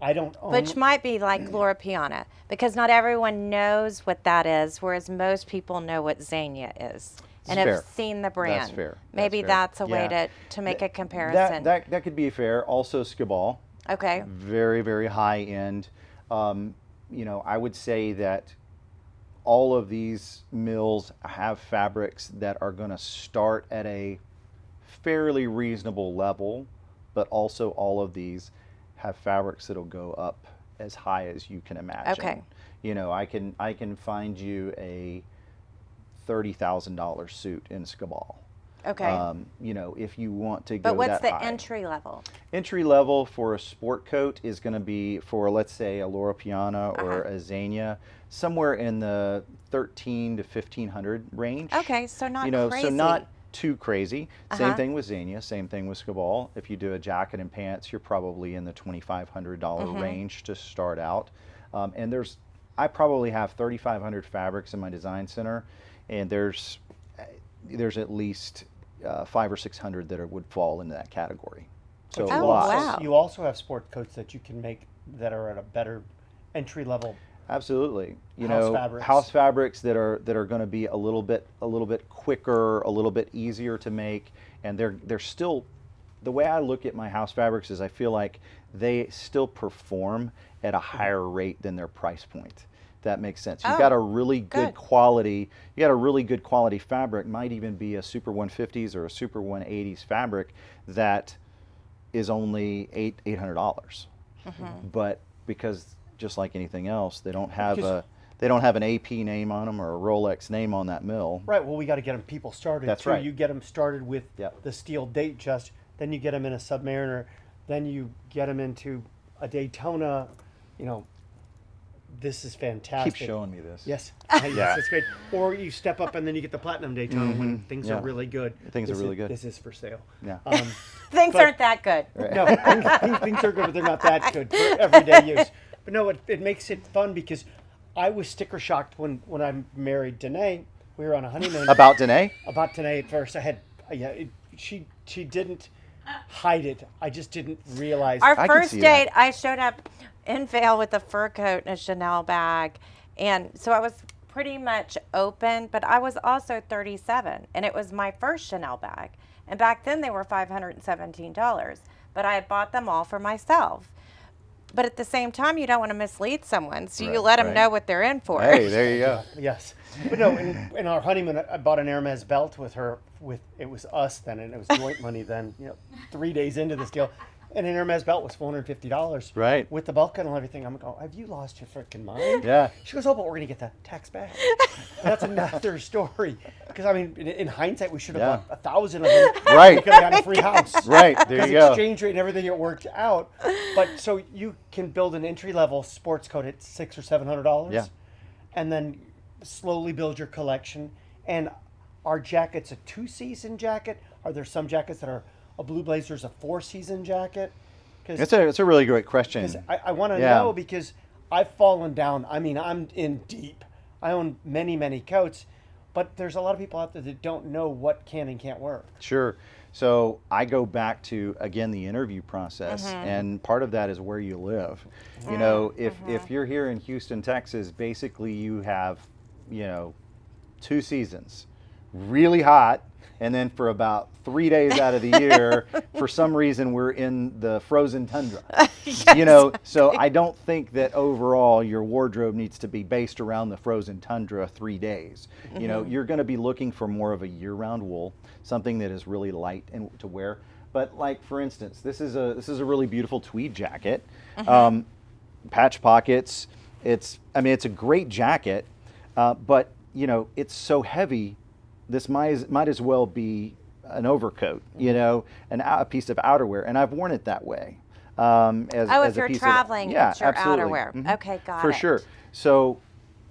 I don't own. Which might be like Laura Piana, because not everyone knows what that is, whereas most people know what Zegna is and Fair. have seen the brand. That's fair. Maybe fair. that's a way Yeah. to make a comparison. That could be fair. Also, Skibal. Okay. Very, very high end. You know, I would say that all of these mills have fabrics that are going to start at a fairly reasonable level, but also all of these have fabrics that'll go up as high as you can imagine. Okay. You know, I can find you a $30,000 suit in Skibal. Okay. You know, if you want to go But what's that the high. entry level? Entry level for a sport coat is going to be for, let's say, a Laura Piana or a Zegna, somewhere in the 13 to 1500 range. Okay, so not You know, crazy. so not too crazy. Same thing with Zegna, same thing with Skibal. If you do a jacket and pants, you're probably in the $2,500 range to start out. And I probably have 3,500 fabrics in my design center, and there's at least 500 or 600 that would fall into that category. So But a you lot. also- wow. You also have sport coats that you can make that are at a better entry level. Absolutely. You House know, fabrics. house fabrics that are going to be a little bit quicker, a little bit easier to make, and they're still. The way I look at my house fabrics is I feel like they still perform at a higher rate than their price point. That makes sense. You've got a really good quality. You got a really good quality fabric. Might even be a Super 150s or a Super 180s fabric that is only $800. But because just like anything else, they don't have an AP name on them or a Rolex name on that mill. Right. Well, we got to get them people started. That's too. right. You get them started with Yep. the steel date just. Then you get them in a Submariner. Then you get them into a Daytona. You know, this is fantastic. Keep showing me this. Yes. Yeah. Yes, it's great. Or you step up and then you get the Platinum Daytona when things Yeah. are really good. Things are really good. This is for sale. Yeah. Things but- aren't that good. No, things are good, but they're not that good for everyday use. But no, it makes it fun because I was sticker shocked when I married Danae. We were on a honeymoon. About Danae? About Danae at first. I had, she didn't hide it. I just didn't realize. Our I can first see date, that. I showed up in Vail with a fur coat and a Chanel bag. And so I was pretty much open, but I was also 37. And it was my first Chanel bag. And back then they were $517. But I had bought them all for myself. But at the same time, you don't want to mislead someone. So you Right, let them right. know what they're in for. Hey, there you go. Yes, but no. In our honeymoon, I bought an Hermes belt with her. It was us then, and it was joint money then. 3 days into this deal, and an Hermes belt was $450. Right. With the belt cut and everything, I'm going, have you lost your freaking mind? Yeah. She goes, oh, but we're gonna get the tax back. That's another story. Because I mean, in hindsight, we should have Yeah. bought 1,000 of them. Right. We could have gotten a free house. Right. There Because you go. exchange rate and everything, it worked out. But so you can build an entry level sports coat at $600 or $700. Yeah. And then slowly build your collection. And our jacket's a 2-season jacket. Are there some jackets that are a Blue Blazer's a 4-season jacket? It's a really great question. I want to Yeah. know because I've fallen down. I mean, I'm in deep. I own many, many coats, but there's a lot of people out there that don't know what can and can't work. Sure. So I go back to, again, the interview process, Mm-hmm. and part of that is where you live. You know, if you're here in Houston, Texas, basically you have, 2 seasons, really hot, and then for about 3 days out of the year, for some reason, we're in the frozen tundra. Yes. So I don't think that overall your wardrobe needs to be based around the frozen tundra 3 days. You're going to be looking for more of a year-round wool, something that is really light and to wear. But like, for instance, this is a really beautiful tweed jacket, patch pockets. It's a great jacket, but it's so heavy. This might as well be an overcoat, a piece of outerwear, and I've worn it that way. If you're traveling, it's your absolutely. outerwear. Okay, got it. For sure. So,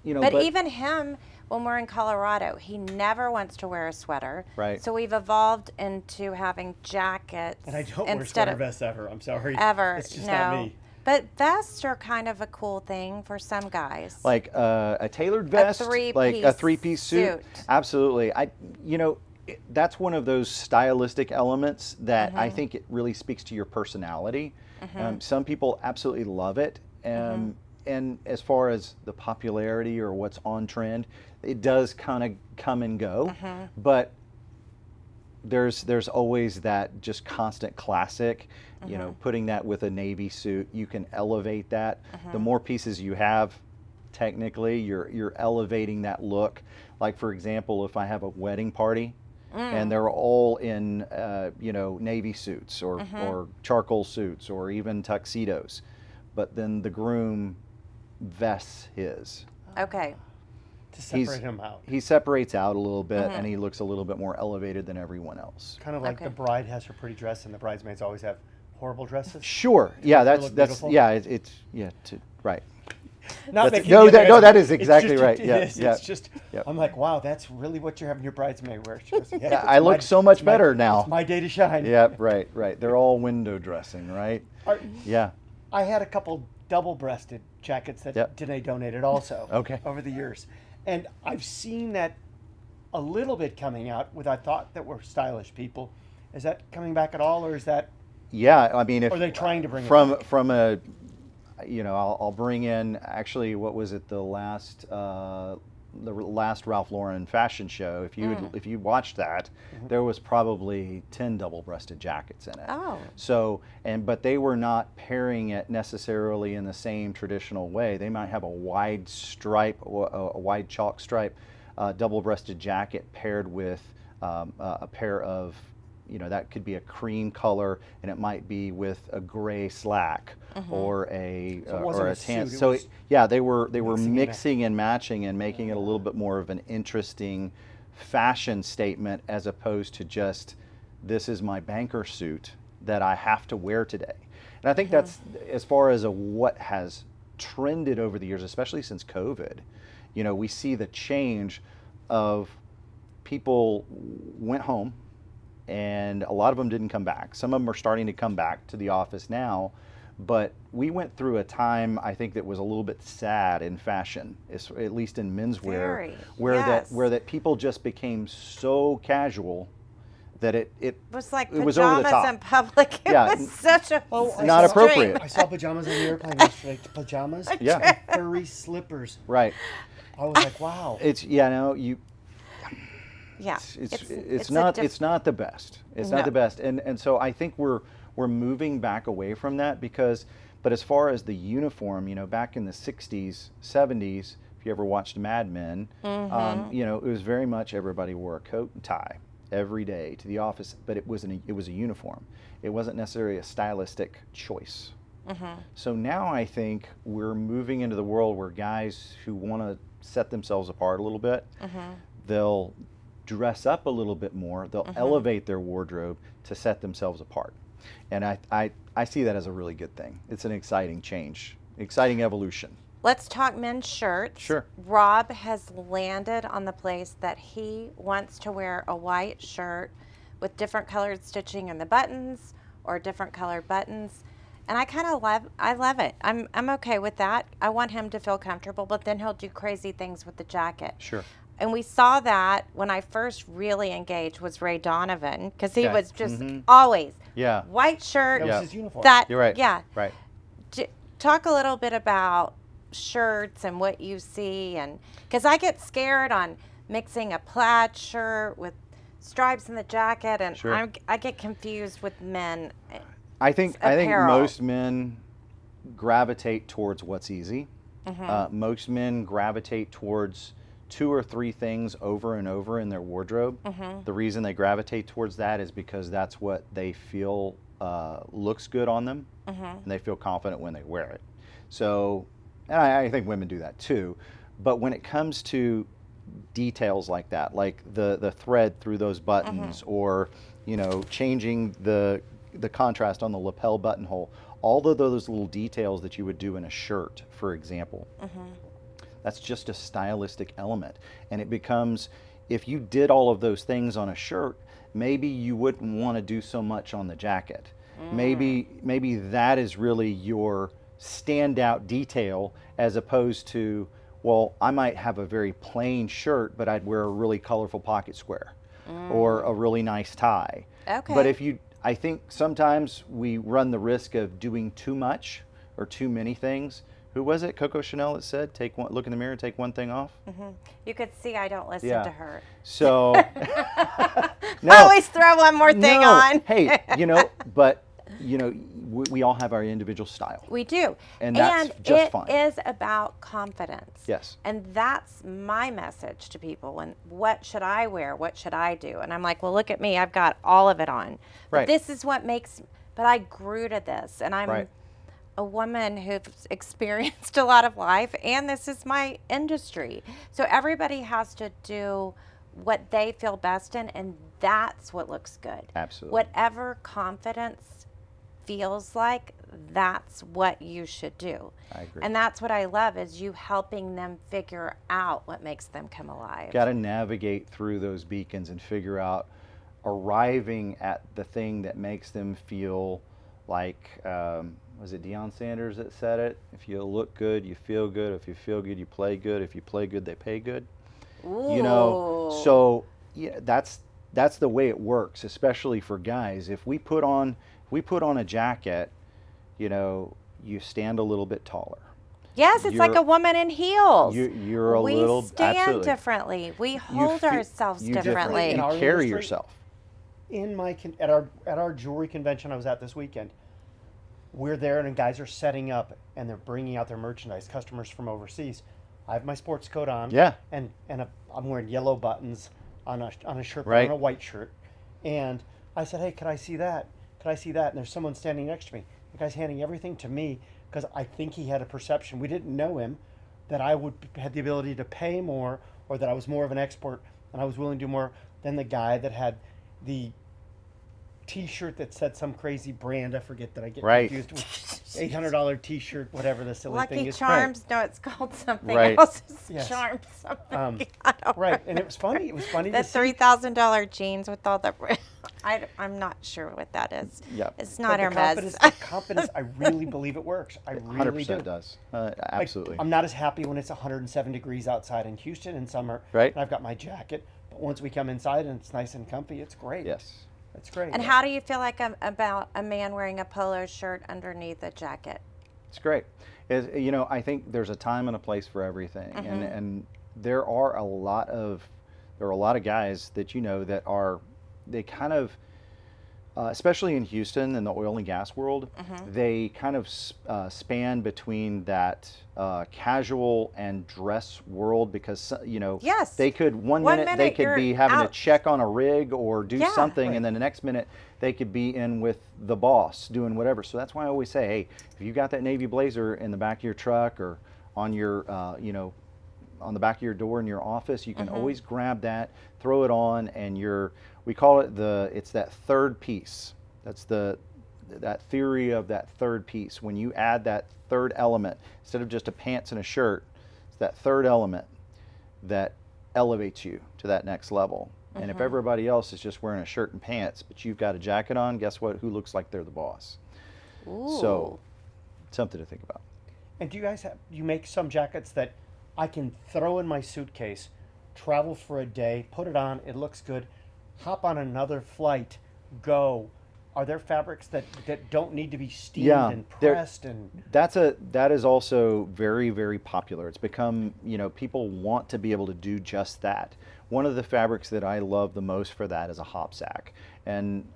But even him, when we're in Colorado, he never wants to wear a sweater. Right. So we've evolved into having jackets And I don't wear instead sweater of vests ever. I'm sorry. ever. It's just no. not me. But vests are kind of a cool thing for some guys. like a tailored vest, like a three-piece suit. Absolutely. That's one of those stylistic elements that I think it really speaks to your personality. Some people absolutely love it. And as far as the popularity or what's on trend, it does kind of come and go. But there's always that just constant classic. Putting that with a navy suit, you can elevate that. The more pieces you have, technically, you're elevating that look. Like, for example, if I have a wedding party and they're all in navy suits or charcoal suits or even tuxedos, but then the groom vests his. Okay. To separate him out. He separates out a little bit, and he looks a little bit more elevated than everyone else. Kind of like the bride has her pretty dress, and the bridesmaids always have horrible dresses. Sure. Yeah, that's beautiful? right. Not That's- making no, the other that- no, guys- that is it's exactly just- right. it Yeah, is. yeah. It's just, Yep. I'm like, wow, that's really what you're having your bridesmaid wear. She goes, yeah, Yeah, it's I look so much it's my- better now. It's my day to shine. Yeah, right. They're all window dressing, right? Yeah. I had a couple double-breasted jackets that Yep. Danae donated also Okay. over the years. And I've seen that a little bit coming out with, I thought that were stylish people. Is that coming back at all, or is that, Yeah, I mean, if are they trying to bring it from back? from a, I'll bring in actually what was it the last Ralph Lauren fashion show. If you watched that, there was probably 10 double-breasted jackets in it. Oh. So but they were not pairing it necessarily in the same traditional way. They might have a wide stripe, a wide chalk stripe, double-breasted jacket paired with a pair of, that could be a cream color, and it might be with a gray slack or a So it wasn't or a a tan. suit, it So was they were mixing and mixing and matching and making it a little bit more of an interesting fashion statement, as opposed to just, this is my banker suit that I have to wear today. And I think that's, as far as what has trended over the years, especially since COVID, we see the change of people went home, and a lot of them didn't come back. Some of them are starting to come back to the office now, but we went through a time, I think, that was a little bit sad in fashion, at least in menswear, where that people just became so casual that it was like it was over the pajamas top. in public. It was such a not saw- appropriate. I saw pajamas on the airplane yesterday. Pajamas, Yeah. and furry slippers. Right. I was like, wow. It's Yeah. it's not the best. It's not the best, and so I think we're moving back away from that but as far as the uniform, back in the 60s, 70s, if you ever watched Mad Men, it was very much everybody wore a coat and tie every day to the office, but it was a uniform. It wasn't necessarily a stylistic choice. So now I think we're moving into the world where guys who want to set themselves apart a little bit, they'll dress up a little bit more, they'll elevate their wardrobe to set themselves apart. And I see that as a really good thing. It's an exciting change, exciting evolution. Let's talk men's shirts. Sure. Rob has landed on the place that he wants to wear a white shirt with different colored stitching in the buttons or different colored buttons. And I love it. I'm okay with that. I want him to feel comfortable, but then he'll do crazy things with the jacket. Sure. And we saw that when I first really engaged was Ray Donovan, because he Okay. was just always Yeah. white shirt. That Yeah. was his uniform. You're right. Yeah. Right. Talk a little bit about shirts and what you see, and because I get scared on mixing a plaid shirt with stripes in the jacket, and Sure. I get confused with men. I think Apparel. most men gravitate towards what's easy. Most men gravitate towards 2 or 3 things over and over in their wardrobe. The reason they gravitate towards that is because that's what they feel looks good on them, and they feel confident when they wear it. So, and I think women do that too. But when it comes to details like that, like the thread through those buttons, or changing the contrast on the lapel buttonhole, all of those little details that you would do in a shirt, for example, that's just a stylistic element. And it becomes, if you did all of those things on a shirt, maybe you wouldn't want to do so much on the jacket. Maybe that is really your standout detail, as opposed to, well, I might have a very plain shirt, but I'd wear a really colorful pocket square or a really nice tie. Okay. But I think sometimes we run the risk of doing too much or too many things. Who was it? Coco Chanel that said, look in the mirror, take one thing off. You could see I don't listen Yeah. to her. So, I always throw one more thing no. on. Hey, but we all have our individual style. We do. And that's just fine. It is about confidence. Yes. And that's my message to people. And what should I wear? What should I do? And I'm like, well, look at me. I've got all of it on. But Right. this is what but I grew to this. And I'm Right. a woman who's experienced a lot of life. And this is my industry. So everybody has to do what they feel best in. And that's what looks good. Absolutely. Whatever confidence feels like, that's what you should do. I agree. And that's what I love, is you helping them figure out what makes them come alive. Got to navigate through those beacons and figure out, arriving at the thing that makes them feel like, was it Deion Sanders that said it? If you look good, you feel good. If you feel good, you play good. If you play good, they pay good. Ooh. So yeah, that's the way it works, especially for guys. If we put on a jacket, you stand a little bit taller. Yes, it's like a woman in heels. You're a little, we stand absolutely. differently. We hold feel- ourselves you differently. In You our carry industry- yourself. At our jewelry convention I was at this weekend, we're there and guys are setting up and they're bringing out their merchandise, customers from overseas. I have my sports coat on. Yeah. And I'm wearing yellow buttons on a shirt, Right. on a white shirt. And I said, hey, could I see that? Could I see that? And there's someone standing next to me. The guy's handing everything to me because I think he had a perception. We didn't know him, that I had the ability to pay more, or that I was more of an expert and I was willing to do more than the guy that had the T-shirt that said some crazy brand. I forget, that I get Right. confused with. $800 T-shirt, whatever the silly thing Lucky is. Charms. No, it's called something Right. else. It's Yes. Charms something. Um, Right, and it was funny. It was funny The to see. $3,000 jeans with all the. I'm not sure what that is. Yep. It's But not the Hermes. confidence, I really believe it works. I really do. 100% does. Like, Absolutely. I'm not as happy when it's 107 degrees outside in Houston in summer. Right. And I've got my jacket, but once we come inside and it's nice and comfy, it's great. Yes. It's great. And how do you feel like about a man wearing a polo shirt underneath a jacket? It's great. I think there's a time and a place for everything, and there are a lot of guys that that are, they kind of, especially in Houston in the oil and gas world, they kind of span between that casual and dress world, because Yes. they could one minute they minute could you're be having to out. check on a rig or do Yeah. something, Right. and then the next minute they could be in with the boss doing whatever. So that's why I always say, hey, if you got that navy blazer in the back of your truck or on your on the back of your door in your office, you can always grab that, throw it on, and we call it it's that third piece. That's that theory of that third piece. When you add that third element, instead of just a pants and a shirt, it's that third element that elevates you to that next level. And if everybody else is just wearing a shirt and pants, but you've got a jacket on, guess what? Who looks like they're the boss? Ooh. So, something to think about. And do you guys you make some jackets that I can throw in my suitcase, travel for a day, put it on, it looks good, hop on another flight, go, are there fabrics that don't need to be steamed Yeah, and there- pressed and that is also very, very popular. It's become, people want to be able to do just that. One of the fabrics that I love the most for that is a hop sack. And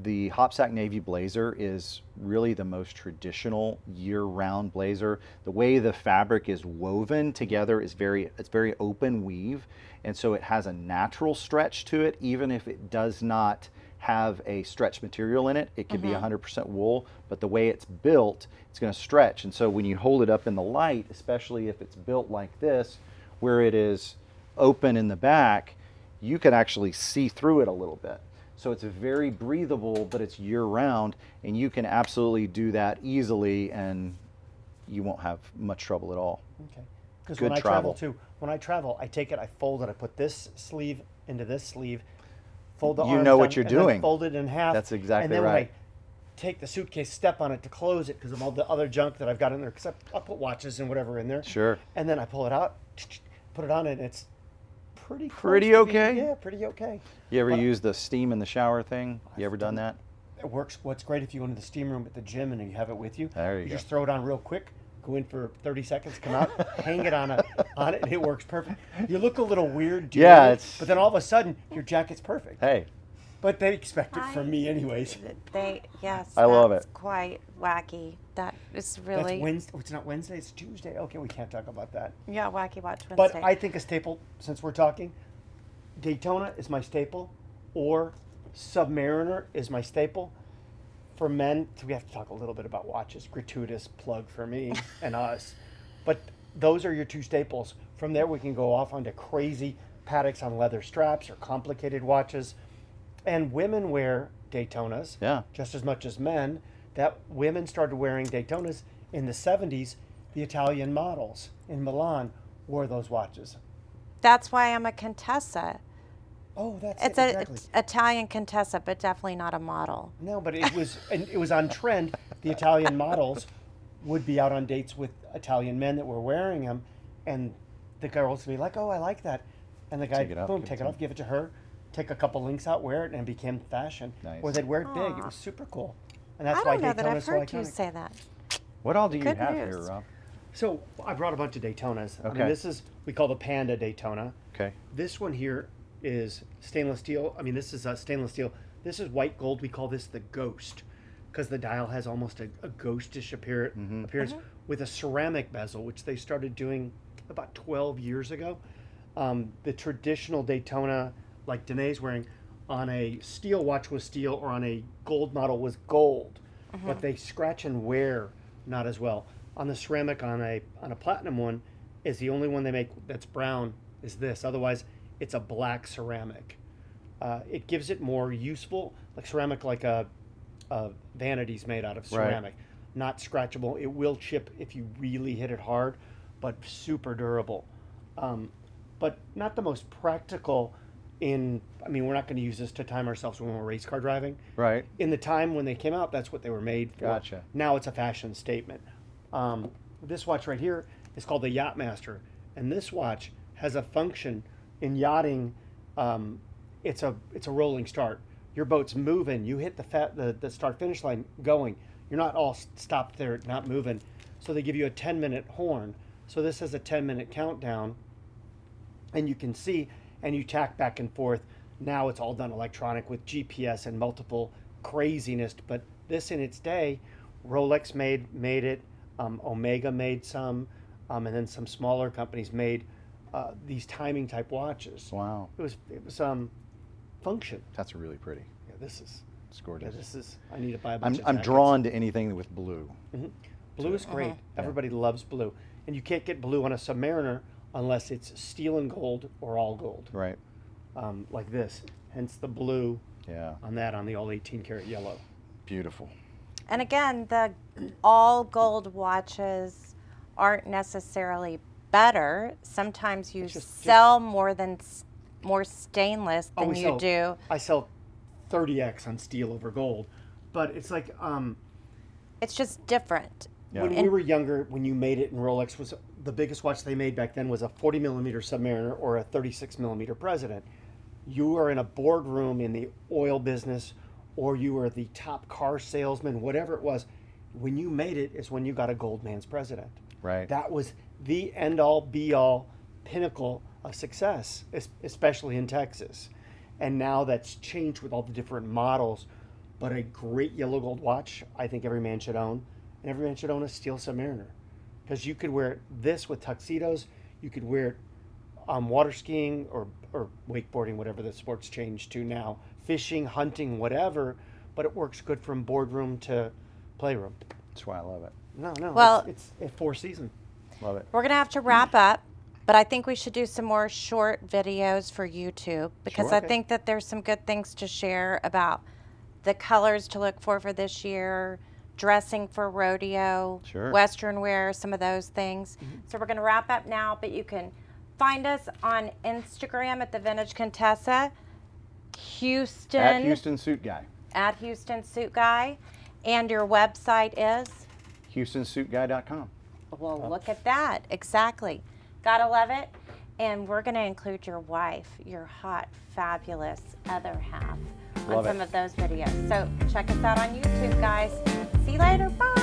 the hop sack navy blazer is really the most traditional year-round blazer. The way the fabric is woven together is it's very open weave, and so it has a natural stretch to it, even if it does not have a stretch material in it. It can be 100% wool, but the way it's built, it's going to stretch. And so when you hold it up in the light, especially if it's built like this, where it is open in the back, you can actually see through it a little bit. So it's very breathable, but it's year-round, and you can absolutely do that easily, and you won't have much trouble at all. okay? Because Good when I travel. travel too, when I travel, I take it, I fold it, I put this sleeve into this sleeve, fold the You arms know what down, you're and then doing. fold it in half. That's exactly and then right. When I take the suitcase, step on it to close it because of all the other junk that I've got in there. Because I put watches and whatever in there. Sure. And then I pull it out, put it on, and it's pretty close Pretty to being- okay? yeah, pretty okay. You ever But use the steam in the shower thing? You ever done that? It works. What's great if you go into the steam room at the gym and you have it with you. There you go. Just throw it on real quick. Go in for 30 seconds, come out, hang it on it, and it works perfect. You look a little weird doing Yeah, it, it's- but then all of a sudden your jacket's perfect. Hey, But they expect it from me anyways. Yes, I love that's it. quite wacky. That is really That's Wednesday. Oh, it's not Wednesday. It's Tuesday. Okay, we can't talk about that. yeah, wacky watch Wednesday. But I think a staple, since we're talking, Daytona is my staple, or Submariner is my staple. For men, so we have to talk a little bit about watches. Gratuitous plug for me and us. But those are your two staples. From there, we can go off onto crazy paddocks on leather straps or complicated watches. And women wear Daytonas Yeah. just as much as men. That women started wearing Daytonas in the 70s. The Italian models in Milan wore those watches. that's why I'm a Contessa. Oh, that's It's it, a exactly. it's Italian Contessa, but definitely not a model. No, but it was on trend. The Italian models would be out on dates with Italian men that were wearing them, and the girls would be like, "Oh, I like that," and the guy, Take it off, boom, give it take to it off, him. give it to her, take a couple links out, wear it, and it became fashion. Nice. Or they'd wear it big. It Aw. was super cool, and that's I why don't know that Daytona's I've so heard you iconic. say that. what all do you Good have news. here, Rob? So I brought a bunch of Daytonas. I Okay. mean, this is we call the Panda Daytona. Okay. This one here is stainless steel. I mean, this is stainless steel. This is white gold. We call this the Ghost because the dial has almost a ghostish appearance with a ceramic bezel, which they started doing about 12 years ago. The traditional Daytona, like Danae's wearing, on a steel watch was steel or on a gold model was gold, but they scratch and wear not as well. On the ceramic on a platinum one is the only one they make that's brown is this. Otherwise, it's a black ceramic. It gives it more useful, like ceramic, like a vanity's made out of ceramic, not scratchable. It will chip if you really hit it hard, but super durable. But not the most practical. I mean, we're not going to use this to time ourselves when we're race car driving. Right. In the time when they came out, that's what they were made for. Gotcha. Now it's a fashion statement. This watch right here is called the Yachtmaster, and this watch has a function in yachting. It's a rolling start. Your boat's moving. You hit the start finish line going. You're not all stopped there, not moving. So they give you a 10-minute horn. So this has a 10-minute countdown, and you can see, and you tack back and forth. Now it's all done electronic with GPS and multiple craziness. But this in its day, Rolex made it. Omega made some, and then some smaller companies made these timing type watches. Wow. It was function. That's really pretty. Yeah, this is. It's Yeah, gorgeous. this is. I need to buy a bunch of I'm jackets. drawn to anything with blue. Blue is great. Everybody loves blue, and you can't get blue on a Submariner unless it's steel and gold or all gold, Right. like this. Hence the blue Yeah. on the all 18 karat yellow. Beautiful. And again, the all gold watches aren't necessarily better. Sometimes you just- sell more stainless Oh, than we you sell- do. I sell 30x on steel over gold, but it's like It's just different. Yeah. when we were younger, when you made it, and Rolex was the biggest watch they made back then was a 40 millimeter Submariner or a 36 millimeter President. You are in a boardroom in the oil business or you were the top car salesman, whatever it was. When you made it is when you got a gold man's president. Right. That was the end all be all pinnacle of success, especially in Texas. And now that's changed with all the different models. But a great yellow gold watch, I think every man should own. And every man should own a steel Submariner. Because you could wear this with tuxedos. You could wear it water skiing or wakeboarding, whatever the sports changed to now. Fishing, hunting, whatever. But it works good from boardroom to playroom. That's why I love it. No, Well- it's a four season. Love it. We're going to have to wrap up, but I think we should do some more short videos for YouTube because Sure. I Okay. think that there's some good things to share about the colors to look for this year, dressing for rodeo, Sure. Western wear, some of those things. So we're going to wrap up now, but you can find us on Instagram at the Vintage Contessa, Houston, At Houston Suit Guy. at Houston Suit Guy, and your website is? HoustonSuitGuy.com. Well, look at that. Exactly. Gotta love it. And we're going to include your wife, your hot, fabulous other half, on Love some it. of those videos. So check us out on YouTube, guys. See you later. Bye.